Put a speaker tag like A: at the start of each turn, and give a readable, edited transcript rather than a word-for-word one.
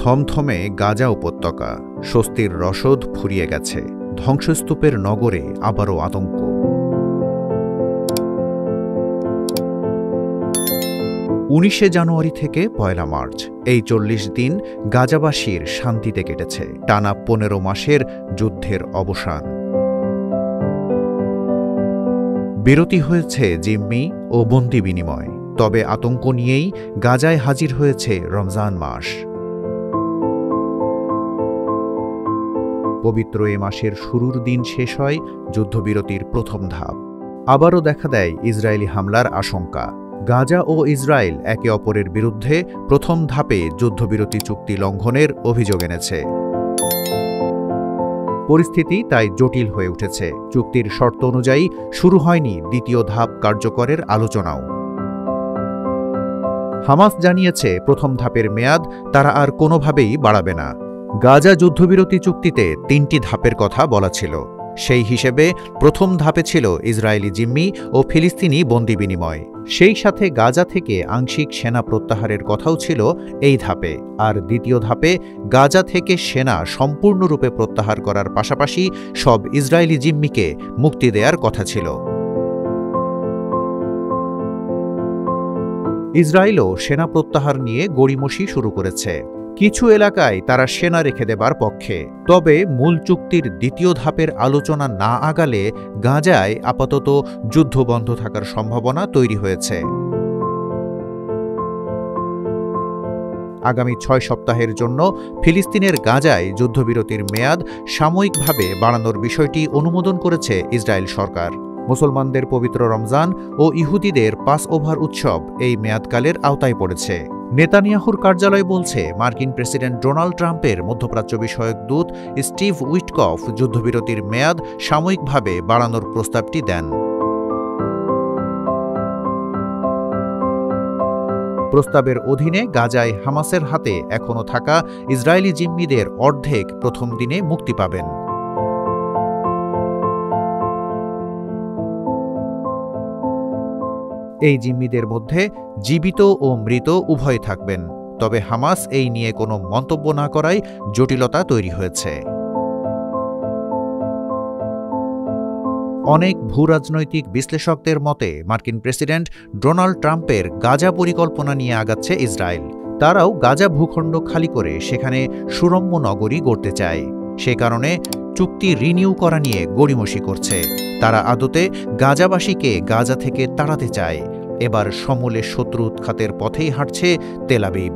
A: থমথমে গাজা উপত্যকা, স্বস্তির রসদ ফুরিয়ে গেছে। ধ্বংসস্তূপের নগরে আবারও আতঙ্ক। 19 জানুয়ারি থেকে 1 মার্চ এই 40 দিন গাজাবাসীর শান্তিতে কেটেছে। টানা 15 মাসের যুদ্ধের অবসান। বিরতি হয়েছে জিম্মি ও বন্দি বিনিময়, তবে আতঙ্ক নিয়েই গাজায় হাজির হয়েছে রমজান মাস। পবিত্র এ মাসের শুরুর দিন শেষ হয় যুদ্ধবিরতির প্রথম ধাপ। আবারও দেখা দেয় ইসরায়েলি হামলার আশঙ্কা। গাজা ও ইসরায়েল একে অপরের বিরুদ্ধে প্রথম ধাপে যুদ্ধবিরতি চুক্তি লঙ্ঘনের অভিযোগ এনেছে। পরিস্থিতি তাই জটিল হয়ে উঠেছে। চুক্তির শর্ত অনুযায়ী শুরু হয়নি দ্বিতীয় ধাপ কার্যকরের আলোচনাও। হামাস জানিয়েছে প্রথম ধাপের মেয়াদ তারা আর কোনোভাবেই বাড়াবে না। গাজা যুদ্ধবিরতি চুক্তিতে 3টি ধাপের কথা বলা ছিল। সেই হিসেবে প্রথম ধাপে ছিল ইসরায়েলি জিম্মি ও ফিলিস্তিনি বন্দি বিনিময়। সেই সাথে গাজা থেকে আংশিক সেনা প্রত্যাহারের কথাও ছিল এই ধাপে। আর দ্বিতীয় ধাপে গাজা থেকে সেনা সম্পূর্ণরূপে প্রত্যাহার করার পাশাপাশি সব ইসরায়েলি জিম্মিকে মুক্তি দেওয়ার কথা ছিল। ইসরায়েলও সেনা প্রত্যাহার নিয়ে গড়িমসি শুরু করেছে। কিছু এলাকায় তারা সেনা রেখে দেবার পক্ষে। তবে মূল চুক্তির দ্বিতীয় ধাপের আলোচনা না আগালে গাজায় আপাতত যুদ্ধ বন্ধ থাকার সম্ভাবনা তৈরি হয়েছে। আগামী 6 সপ্তাহের জন্য ফিলিস্তিনের গাজায় যুদ্ধবিরতির মেয়াদ সাময়িকভাবে বাড়ানোর বিষয়টি অনুমোদন করেছে ইসরায়েল সরকার। মুসলমানদের পবিত্র রমজান ও ইহুদিদের পাসওভার উৎসব এই মেয়াদকালের আওতায় পড়েছে। নেতানিয়াহুর কার্যালয় বলছে, মার্কিন প্রেসিডেন্ট ডোনাল্ড ট্রাম্পের মধ্যপ্রাচ্য বিষয়ক দূত স্টিভ উইটকফ যুদ্ধবিরতির মেয়াদ সাময়িকভাবে বাড়ানোর প্রস্তাবটি দেন। প্রস্তাবের অধীনে গাজায় হামাসের হাতে এখনও থাকা ইসরায়েলি জিম্মিদের অর্ধেক প্রথম দিনে মুক্তি পাবেন। এই জিম্মিদের মধ্যে জীবিত ও মৃত উভয় থাকবেন। তবে হামাস এই নিয়ে কোনো মন্তব্য না করায় জটিলতা তৈরি হয়েছে। অনেক ভূরাজনৈতিক বিশ্লেষকদের মতে মার্কিন প্রেসিডেন্ট ডোনাল্ড ট্রাম্পের গাজা পরিকল্পনা নিয়ে আগাচ্ছে ইসরায়েল। তারাও গাজা ভূখণ্ড খালি করে সেখানে সুরম্য নগরী গড়তে চায়। সে কারণে চুক্তি রিনিউ করা নিয়ে গড়িমসি করছে। তারা আদতে গাজাবাসীকে গাজা থেকে তাড়াতে চায়। এবার সমূলে শত্রু উৎখাতের পথেই হাঁটছে তেল আবিব।